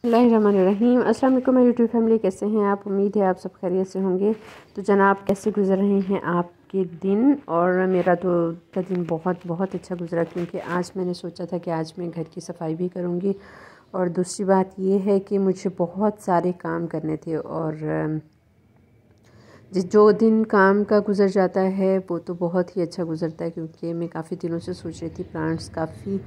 बिस्मिल्लाहिर्रहमानिर्रहीम। अस्सलाम वालेकुम मेरी यूट्यूब फैमिली, कैसे हैं आप? उम्मीद है आप सब खैरियत से होंगे। तो जनाब, कैसे गुजर रहे हैं आपके दिन? और मेरा तो का दिन बहुत बहुत अच्छा गुजरा, क्योंकि आज मैंने सोचा था कि आज मैं घर की सफाई भी करूँगी। और दूसरी बात ये है कि मुझे बहुत सारे काम करने थे, और जो दिन काम का गुजर जाता है वो तो बहुत ही अच्छा गुजरता है, क्योंकि मैं काफ़ी दिनों से सोच रही थी। प्लांट्स काफ़ी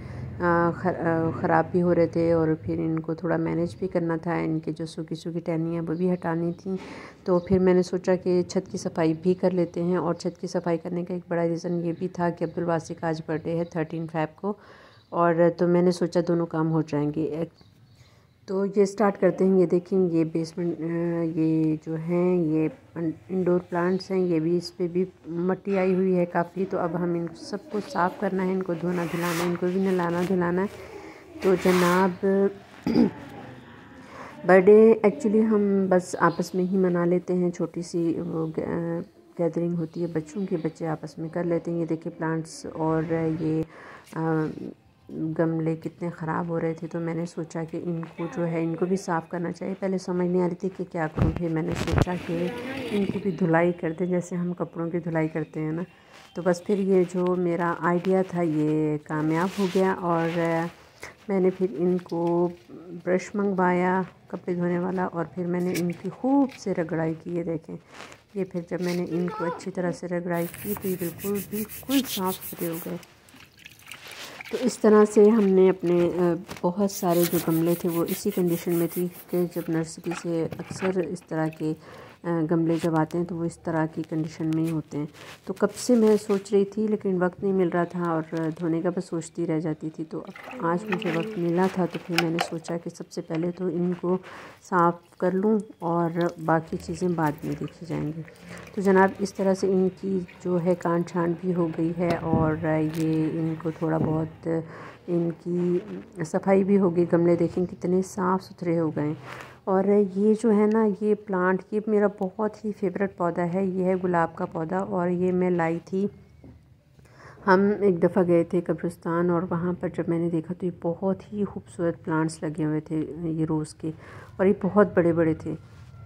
ख़राब भी हो रहे थे, और फिर इनको थोड़ा मैनेज भी करना था। इनके जो सूखी सूखी टहनियाँ वो भी हटानी थी। तो फिर मैंने सोचा कि छत की सफाई भी कर लेते हैं। और छत की सफाई करने का एक बड़ा रीज़न ये भी था कि अब्दुल वासी का आज बर्थडे है 13 फ़रवरी को, और तो मैंने सोचा दोनों काम हो जाएंगे। तो ये स्टार्ट करते हैं। ये देखें, ये बेसमेंट, ये जो हैं ये इंडोर प्लांट्स हैं, ये भी, इस पे भी मिट्टी आई हुई है काफ़ी। तो अब हम इन सबको साफ़ करना है, इनको धोना धुलाना, इनको भी नहलाना धुलाना है। तो जनाब, बर्थडे एक्चुअली हम बस आपस में ही मना लेते हैं, छोटी सी वो गैदरिंग होती है बच्चों की, बच्चे आपस में कर लेते हैं। ये देखिए प्लांट्स और ये गमले कितने ख़राब हो रहे थे, तो मैंने सोचा कि इनको जो है इनको भी साफ़ करना चाहिए। पहले समझ नहीं आ रही थी कि क्या करूँ, फिर मैंने सोचा कि इनकी भी धुलाई कर दें, जैसे हम कपड़ों की धुलाई करते हैं ना। तो बस फिर ये जो मेरा आइडिया था ये कामयाब हो गया, और मैंने फिर इनको ब्रश मंगवाया कपड़े धोने वाला, और फिर मैंने इनकी खूब से रगड़ाई की। ये देखें, ये फिर जब मैंने इनको अच्छी तरह से रगड़ाई की तो ये बिल्कुल बिल्कुल साफ़ सुथरे हो गए। तो इस तरह से हमने अपने बहुत सारे जो गमले थे वो इसी कंडीशन में थी कि जब नर्सरी से अक्सर इस तरह के गमले जब आते हैं तो वो इस तरह की कंडीशन में ही होते हैं। तो कब से मैं सोच रही थी, लेकिन वक्त नहीं मिल रहा था, और धोने का बस सोचती रह जाती थी। तो आज मुझे वक्त मिला था, तो फिर मैंने सोचा कि सबसे पहले तो इनको साफ़ कर लूँ और बाकी चीज़ें बाद में देखी जाएंगी। तो जनाब, इस तरह से इनकी जो है काट छाँट भी हो गई है, और ये इनको थोड़ा बहुत इनकी सफाई भी हो गई। गमले देखें कितने साफ़ सुथरे हो गए। और ये जो है ना, ये प्लांट, ये मेरा बहुत ही फेवरेट पौधा है। ये है गुलाब का पौधा, और ये मैं लाई थी। हम एक दफ़ा गए थे कब्रिस्तान, और वहाँ पर जब मैंने देखा तो ये बहुत ही खूबसूरत प्लांट्स लगे हुए थे ये रोज़ के, और ये बहुत बड़े बड़े थे।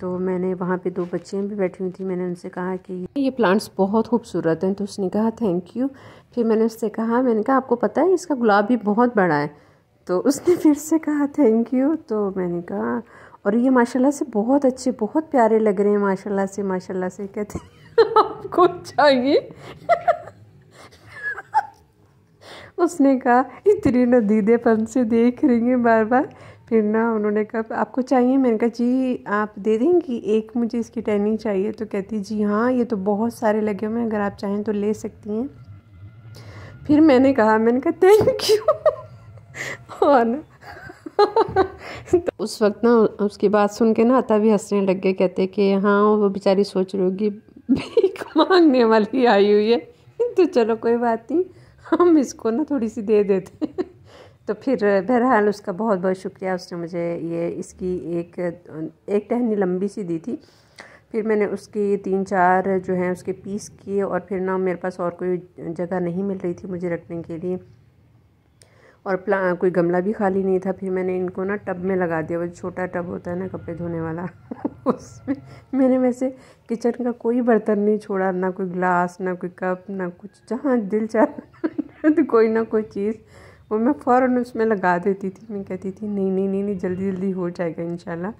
तो मैंने वहाँ पे 2 बच्चियाँ भी बैठी हुई थी, मैंने उनसे कहा कि ये प्लांट्स बहुत खूबसूरत हैं। तो उसने कहा थैंक यू। फिर मैंने उससे कहा, मैंने कहा आपको पता है इसका गुलाब भी बहुत बड़ा है? तो उसने फिर से कहा थैंक यू। तो मैंने कहा, और ये माशाल्लाह से बहुत अच्छे, बहुत प्यारे लग रहे हैं, माशाल्लाह से माशाल्लाह से। कहते आपको चाहिए? उसने कहा, इतनी नदीदेपन से देख रही हैं बार बार। फिर ना उन्होंने कहा आपको चाहिए? मैंने कहा जी आप दे देंगी, एक मुझे इसकी टहनी चाहिए। तो कहती जी हाँ, ये तो बहुत सारे लगे हुए हैं, अगर आप चाहें तो ले सकती हैं। फिर मैंने कहा थैंक यू। और ना तो उस वक्त ना उसकी बात सुन के ना अता भी हंसने लग गए। कहते कि हाँ, वो बेचारी सोच रही होगी भीख मांगने वाली आई हुई है। तो चलो कोई बात नहीं, हम इसको ना थोड़ी सी दे देते हैं। तो फिर बहरहाल उसका बहुत बहुत शुक्रिया, उसने मुझे ये इसकी एक टहनी लंबी सी दी थी। फिर मैंने उसकी 3-4 जो हैं उसके पीस किए, और फिर ना मेरे पास और कोई जगह नहीं मिल रही थी मुझे रखने के लिए, और कोई गमला भी खाली नहीं था। फिर मैंने इनको ना टब में लगा दिया, वो छोटा टब होता है ना कपड़े धोने वाला। उसमें मैंने वैसे किचन का कोई बर्तन नहीं छोड़ा, ना कोई ग्लास, ना कोई कप, ना कुछ। जहाँ दिल चाह तो कोई ना कोई चीज़ वो मैं फ़ौरन उसमें लगा देती थी। मैं कहती थी नहीं नहीं नहीं नहीं, जल्दी जल्दी हो जाएगा इंशाल्लाह।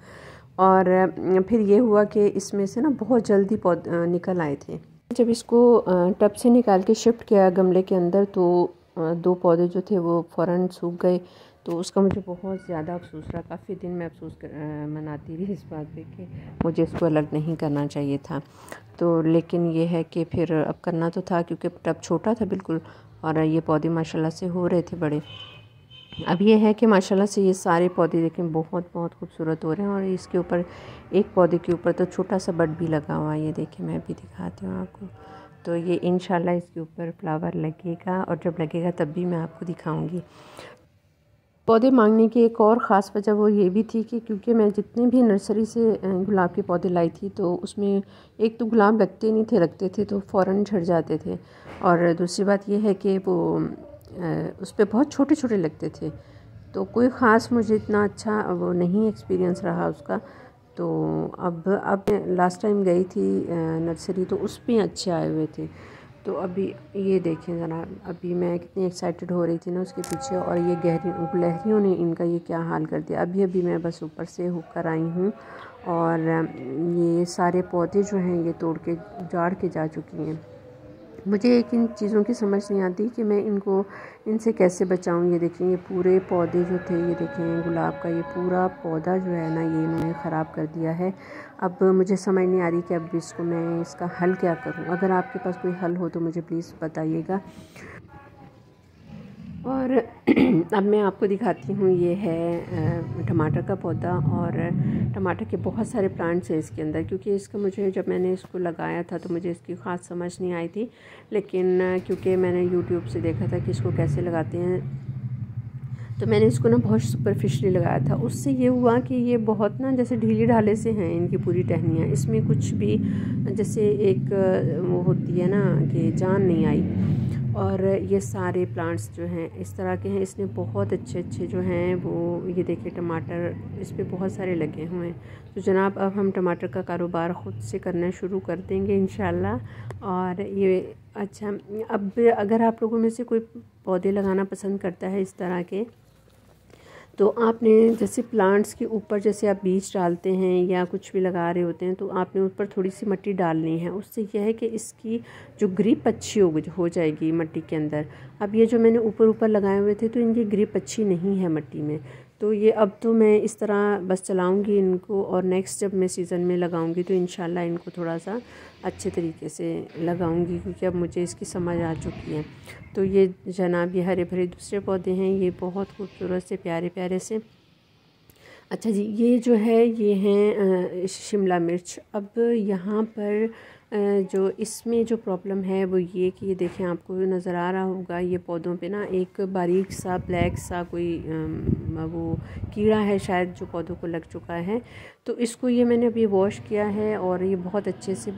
और फिर ये हुआ कि इसमें से ना बहुत जल्दी पौधे निकल आए थे। जब इसको टब से निकाल के शिफ्ट किया गमले के अंदर, तो 2 पौधे जो थे वो फ़ौरन सूख गए। तो उसका मुझे बहुत ज़्यादा अफसोस रहा। काफ़ी दिन मैं मनाती रही इस बात पे कि मुझे इसको अलग नहीं करना चाहिए था। तो लेकिन ये है कि फिर अब करना तो था, क्योंकि टब छोटा था बिल्कुल, और ये पौधे माशाल्लाह से हो रहे थे बड़े। अब ये है कि माशाल्लाह से ये सारे पौधे देखें बहुत बहुत खूबसूरत हो रहे हैं। और इसके ऊपर, एक पौधे के ऊपर तो छोटा सा बड भी लगा हुआ है। ये देखिए, मैं भी दिखाती हूँ आपको। तो ये इंशाल्लाह इसके ऊपर फ्लावर लगेगा, और जब लगेगा तब भी मैं आपको दिखाऊंगी। पौधे मांगने की एक और ख़ास वजह वो ये भी थी कि क्योंकि मैं जितने भी नर्सरी से गुलाब के पौधे लाई थी, तो उसमें एक तो गुलाब लगते थे तो फ़ौरन झड़ जाते थे, और दूसरी बात ये है कि वो उस पर बहुत छोटे छोटे लगते थे। तो कोई ख़ास मुझे इतना अच्छा वो नहीं एक्सपीरियंस रहा उसका। तो अब लास्ट टाइम गई थी नर्सरी, तो उस पे अच्छे आए हुए थे। तो अभी ये देखें ज़रा, अभी मैं कितनी एक्साइटेड हो रही थी ना उसके पीछे, और ये गिलहरियों ने इनका ये क्या हाल कर दिया। अभी मैं बस ऊपर से होकर आई हूँ, और ये सारे पौधे जो हैं ये तोड़ के उजाड़ के जा चुकी हैं। मुझे एक इन चीज़ों की समझ नहीं आती कि मैं इनसे कैसे बचाऊं। ये देखें, ये पूरे पौधे जो थे, ये देखें गुलाब का ये पूरा पौधा जो है ना, ये इन्होंने ख़राब कर दिया है। अब मुझे समझ नहीं आ रही कि अब इसका हल क्या करूं। अगर आपके पास कोई हल हो तो मुझे प्लीज़ बताइएगा। और अब मैं आपको दिखाती हूँ, ये है टमाटर का पौधा, और टमाटर के बहुत सारे प्लांट्स हैं इसके अंदर। क्योंकि जब मैंने इसको लगाया था तो मुझे इसकी ख़ास समझ नहीं आई थी, लेकिन क्योंकि मैंने यूट्यूब से देखा था कि इसको कैसे लगाते हैं, तो मैंने इसको ना बहुत सुपरफिशली लगाया था। उससे ये हुआ कि ये बहुत ना जैसे ढीले ढाले से हैं इनकी पूरी टहनियाँ, इसमें कुछ भी जैसे एक वो होती है ना कि जान नहीं आई। और ये सारे प्लांट्स जो हैं इस तरह के हैं। इसने बहुत अच्छे जो हैं वो, ये देखिए टमाटर इस पे बहुत सारे लगे हुए हैं। तो जनाब अब हम टमाटर का कारोबार ख़ुद से करना शुरू कर देंगे इंशाल्लाह। और ये अच्छा, अब अगर आप लोगों में से कोई पौधे लगाना पसंद करता है इस तरह के, तो आपने जैसे प्लांट्स के ऊपर जैसे आप बीज डालते हैं या कुछ भी लगा रहे होते हैं, तो आपने ऊपर थोड़ी सी मिट्टी डालनी है। उससे यह है कि इसकी जो ग्रिप अच्छी हो जाएगी मिट्टी के अंदर। अब ये जो मैंने ऊपर लगाए हुए थे, तो इनकी ग्रिप अच्छी नहीं है मिट्टी में। तो ये अब तो मैं इस तरह बस चलाऊंगी इनको, और नेक्स्ट जब मैं सीज़न में लगाऊंगी तो इंशाल्लाह इनको थोड़ा सा अच्छे तरीके से लगाऊंगी, क्योंकि अब मुझे इसकी समझ आ चुकी है। तो ये जनाब ये हरे भरे दूसरे पौधे हैं, ये बहुत खूबसूरत से प्यारे प्यारे से। अच्छा जी, ये जो है ये हैं शिमला मिर्च। अब यहाँ पर जो इसमें जो प्रॉब्लम है वो ये कि ये देखें, आपको नज़र आ रहा होगा ये पौधों पे ना एक बारीक सा ब्लैक सा कोई वो कीड़ा है शायद, जो पौधों को लग चुका है। तो इसको ये मैंने अभी वॉश किया है, और ये बहुत अच्छे से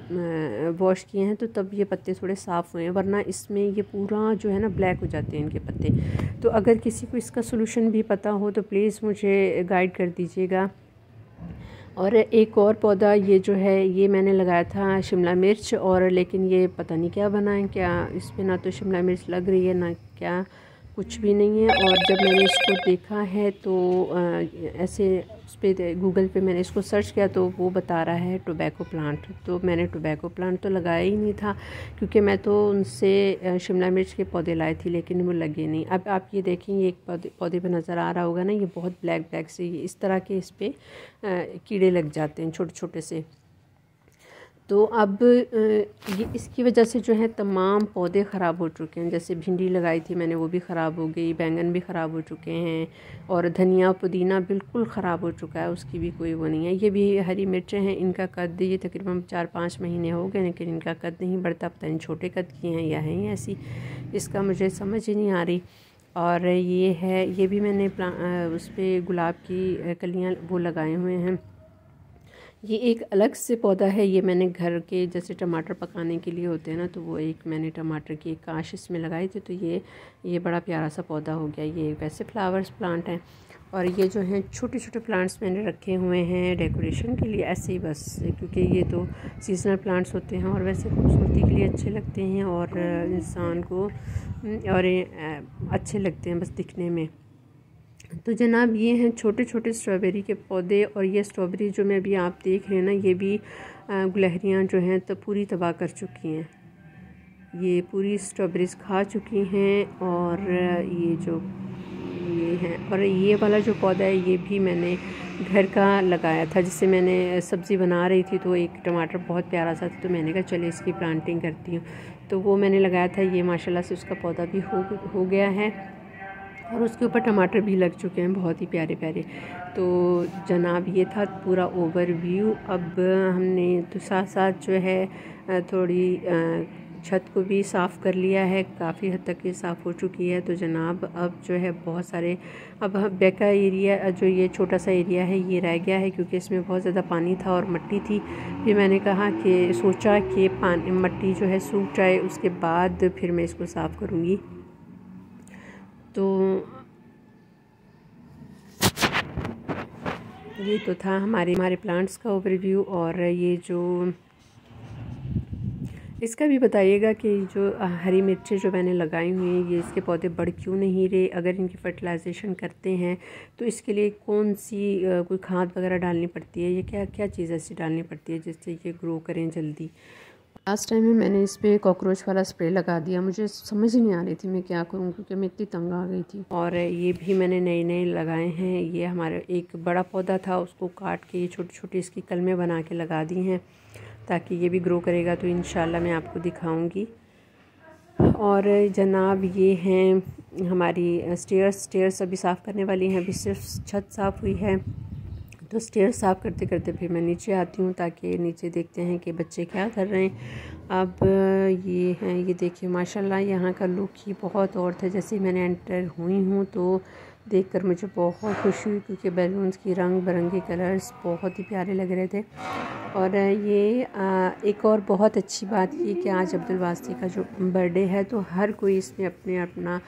वॉश किए हैं, तो तब ये पत्ते थोड़े साफ़ हुए हैं, वरना इसमें ये पूरा जो है ना ब्लैक हो जाते हैं इनके पत्ते। तो अगर किसी को इसका सोल्यूशन भी पता हो तो प्लीज़ मुझे गाइड कर दीजिएगा। और एक और पौधा ये जो है ये मैंने लगाया था शिमला मिर्च, और लेकिन ये पता नहीं क्या बना है, क्या इस पे ना तो शिमला मिर्च लग रही है ना क्या, कुछ भी नहीं है। और जब मैंने इसको देखा है तो ऐसे उस पर गूगल पे मैंने इसको सर्च किया तो वो बता रहा है टोबैको प्लांट। तो मैंने टोबैको प्लांट तो लगाया ही नहीं था, क्योंकि मैं तो उनसे शिमला मिर्च के पौधे लाए थे, लेकिन वो लगे नहीं। अब आप ये देखेंगे एक पौधे पे नज़र आ रहा होगा ना, ये बहुत ब्लैक से इस तरह के इस पर कीड़े लग जाते हैं छोटे छोटे से। तो अब ये इसकी वजह से जो है तमाम पौधे ख़राब हो चुके हैं। जैसे भिंडी लगाई थी मैंने, वो भी ख़राब हो गई, बैंगन भी ख़राब हो चुके हैं, और धनिया पुदीना बिल्कुल ख़राब हो चुका है, उसकी भी कोई वो नहीं है। ये भी हरी मिर्चें हैं, इनका कद ये तकरीबन 4-5 महीने हो गए, लेकिन इनका कद नहीं बढ़ता, पता नहीं छोटे कद की हैं या हैं ऐसी, इसका मुझे समझ ही नहीं आ रही। और ये है, ये भी मैंने उस पर गुलाब की कलियाँ वो लगाए हुए हैं। ये एक अलग से पौधा है, ये मैंने घर के जैसे टमाटर पकाने के लिए होते हैं ना, तो वो एक मैंने टमाटर की एक काश इसमें लगाई थी। तो ये बड़ा प्यारा सा पौधा हो गया। ये वैसे फ्लावर्स प्लांट हैं, और ये जो हैं छोटे छोटे प्लांट्स मैंने रखे हुए हैं डेकोरेशन के लिए ऐसे ही बस, क्योंकि ये तो सीजनल प्लांट्स होते हैं और वैसे खूबसूरती के लिए अच्छे लगते हैं, और इंसान को और अच्छे लगते हैं बस दिखने में। तो जनाब ये हैं छोटे छोटे स्ट्रॉबेरी के पौधे, और ये स्ट्रॉबेरी जो मैं अभी आप देख रहे हैं ना, ये भी गुलहरियाँ जो हैं तो पूरी तबाह कर चुकी हैं। ये पूरी स्ट्रॉबेरीज़ खा चुकी हैं। और ये हैं, और ये वाला जो पौधा है ये भी मैंने घर का लगाया था, जिससे मैंने सब्ज़ी बना रही थी, तो एक टमाटर बहुत प्यारा सा था, तो मैंने कहा चले इसकी प्लांटिंग करती हूँ। तो वो मैंने लगाया था, ये माशाल्लाह से उसका पौधा भी हो गया है, और उसके ऊपर टमाटर भी लग चुके हैं बहुत ही प्यारे प्यारे। तो जनाब ये था पूरा ओवरव्यू। अब हमने तो साथ साथ जो है थोड़ी छत को भी साफ़ कर लिया है, काफ़ी हद तक ये साफ़ हो चुकी है। तो जनाब अब जो है बहुत सारे, अब बैक का एरिया जो ये छोटा सा एरिया है ये रह गया है, क्योंकि इसमें बहुत ज़्यादा पानी था और मिट्टी थी। फिर मैंने कहा कि सोचा कि मिट्टी जो है सूख जाए, उसके बाद फिर मैं इसको साफ़ करूँगी। तो ये तो था हमारे प्लांट्स का ओवरव्यू। और ये जो इसका भी बताइएगा कि जो हरी मिर्चें जो मैंने लगाई हुई हैं, ये इसके पौधे बढ़ क्यों नहीं रहे। अगर इनकी फर्टिलाइजेशन करते हैं तो इसके लिए कौन सी कोई खाद वगैरह डालनी पड़ती है, ये क्या क्या चीज़ ऐसी डालनी पड़ती है जिससे ये ग्रो करें जल्दी। लास्ट टाइम में मैंने इस पर कॉकरोच वाला स्प्रे लगा दिया, मुझे समझ नहीं आ रही थी मैं क्या करूं क्योंकि मैं इतनी तंग आ गई थी। और ये भी मैंने नए नए लगाए हैं। ये हमारा एक बड़ा पौधा था, उसको काट के ये छोटी छोटी इसकी कलमें बना के लगा दी हैं ताकि ये भी ग्रो करेगा तो इंशाल्लाह मैं आपको दिखाऊंगी। और जनाब ये हैं हमारी स्टेयर्स अभी साफ़ करने वाली हैं। अभी सिर्फ छत साफ़ हुई है तो स्टेयर्स साफ़ करते करते फिर मैं नीचे आती हूँ ताकि नीचे देखते हैं कि बच्चे क्या कर रहे हैं। अब ये हैं, ये देखिए माशाल्लाह यहाँ का लुक ही बहुत और था। जैसे ही मैंने एंटर हुई हूँ तो देखकर मुझे बहुत खुशी हुई क्योंकि बैलून्स की रंग बिरंगे कलर्स बहुत ही प्यारे लग रहे थे। और ये एक और बहुत अच्छी बात ये कि आज अब्दुल वासी का जो बर्थडे है तो हर कोई इसमें अपना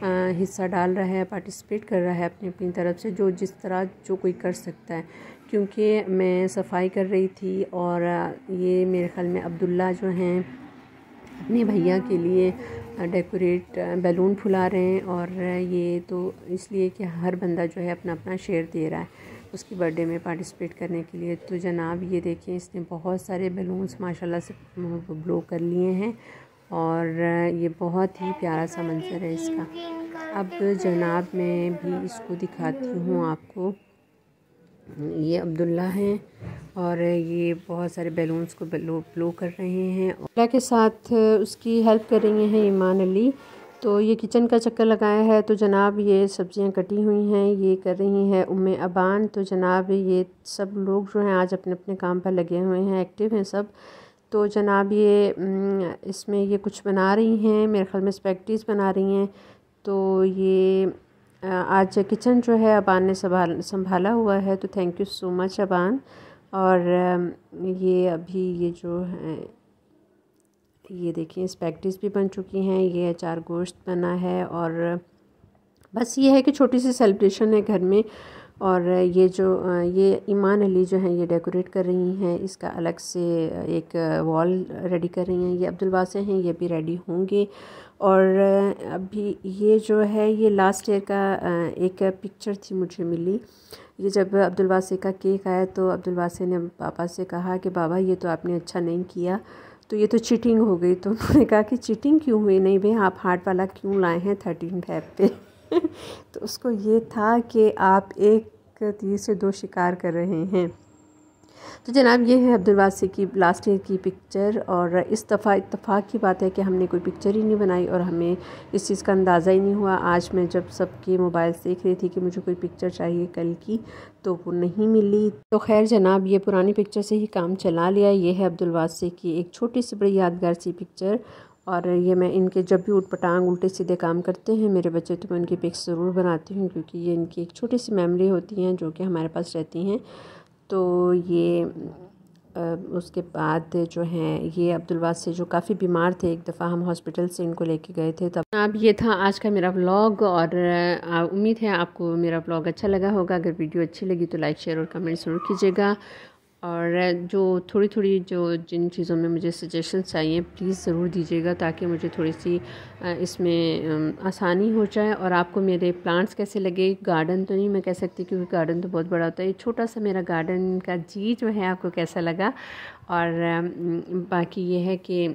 हिस्सा डाल रहा है, पार्टिसिपेट कर रहा है अपनी अपनी तरफ से, जो जिस तरह जो कोई कर सकता है। क्योंकि मैं सफाई कर रही थी और ये मेरे ख्याल में अब्दुल्ला जो हैं अपने भैया के लिए डेकोरेट बैलून फुला रहे हैं। और ये तो इसलिए कि हर बंदा जो है अपना अपना शेयर दे रहा है उसकी बर्थडे में पार्टिसिपेट करने के लिए। तो जनाब ये देखें इसने बहुत सारे बैलून्स माशाल्लाह से ब्लो कर लिए हैं और ये बहुत ही प्यारा सा मंजर है इसका। अब जनाब मैं भी इसको दिखाती हूँ आपको। ये अब्दुल्ला हैं और ये बहुत सारे बैलून्स को ब्लो कर रहे हैं। अब्दुल्ला के साथ उसकी हेल्प कर रही हैं ईमान अली। तो ये किचन का चक्कर लगाया है। तो जनाब ये सब्जियां कटी हुई हैं, ये कर रही हैं उम्मे अबान। तो जनाब ये सब लोग जो हैं आज अपने अपने काम पर लगे हुए हैं, एक्टिव हैं सब। तो जनाब ये इसमें ये कुछ बना रही हैं, मेरे ख्याल में स्पैगेटीज़ बना रही हैं। तो ये आज किचन जो है अबान ने संभाला हुआ है, तो thank you so much Aban. और ये अभी ये जो है ये देखिए स्पैगेटीज़ भी बन चुकी हैं, ये अचार गोश्त बना है। और बस ये है कि छोटी सी सेलिब्रेशन है घर में। और ये जो ये ईमान अली जो हैं ये डेकोरेट कर रही हैं, इसका अलग से एक वॉल रेडी कर रही हैं। ये अब्दुल वासी हैं, ये भी रेडी होंगे। और अभी ये जो है ये लास्ट ईयर का एक पिक्चर थी मुझे मिली। ये जब अब्दुल वासी का केक आया तो अब्दुल वासी ने पापा से कहा कि बाबा ये तो आपने अच्छा नहीं किया, तो ये तो चीटिंग हो गई। तो उन्होंने कहा कि चीटिंग क्यों हुई, नहीं भाई आप हार्ट वाला क्यों लाए हैं 13 फैब पे। तो उसको ये था कि आप एक तीर से दो शिकार कर रहे हैं। तो जनाब ये है अब्दुल वासी की लास्ट ईयर की पिक्चर। और इस दफ़ा इत्तेफाक की बात है कि हमने कोई पिक्चर ही नहीं बनाई और हमें इस चीज़ का अंदाज़ा ही नहीं हुआ। आज मैं जब सबके मोबाइल देख रही थी कि मुझे कोई पिक्चर चाहिए कल की, तो वो नहीं मिली। तो खैर जनाब ये पुरानी पिक्चर से ही काम चला लिया। ये है अब्दुल वासी की एक छोटी सी बड़ी यादगार सी पिक्चर। और ये मैं इनके जब भी उटपटांग उल्टे सीधे काम करते हैं मेरे बच्चे तो मैं उनकी पिक्स ज़रूर बनाती हूँ क्योंकि ये इनकी एक छोटी सी मेमोरी होती हैं जो कि हमारे पास रहती हैं। तो ये उसके बाद जो हैं ये अब्दुल वासी जो काफ़ी बीमार थे, एक दफ़ा हम हॉस्पिटल से इनको लेके गए थे तब। अब ये था आज का मेरा व्लॉग और उम्मीद है आपको मेरा व्लॉग अच्छा लगा होगा। अगर वीडियो अच्छी लगी तो लाइक शेयर और कमेंट ज़रूर कीजिएगा। और जो थोड़ी जो जिन चीज़ों में मुझे सजेशन चाहिए प्लीज़ ज़रूर दीजिएगा ताकि मुझे थोड़ी सी इसमें आसानी हो जाए। और आपको मेरे प्लांट्स कैसे लगे, गार्डन तो नहीं मैं कह सकती क्योंकि गार्डन तो बहुत बड़ा होता है, छोटा सा मेरा गार्डन का जी जो है आपको कैसा लगा। और बाकी ये है कि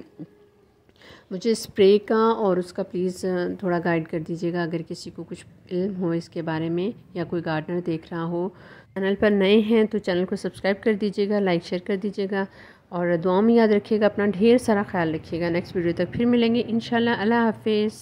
मुझे स्प्रे का और उसका प्लीज़ थोड़ा गाइड कर दीजिएगा अगर किसी को कुछ इल्म हो इसके बारे में या कोई गार्डनर देख रहा हो। चैनल पर नए हैं तो चैनल को सब्सक्राइब कर दीजिएगा, लाइक शेयर कर दीजिएगा और दुआ में याद रखिएगा, अपना ढेर सारा ख्याल रखिएगा। नेक्स्ट वीडियो तक फिर मिलेंगे इंशाल्लाह। अल्लाह हाफिज़।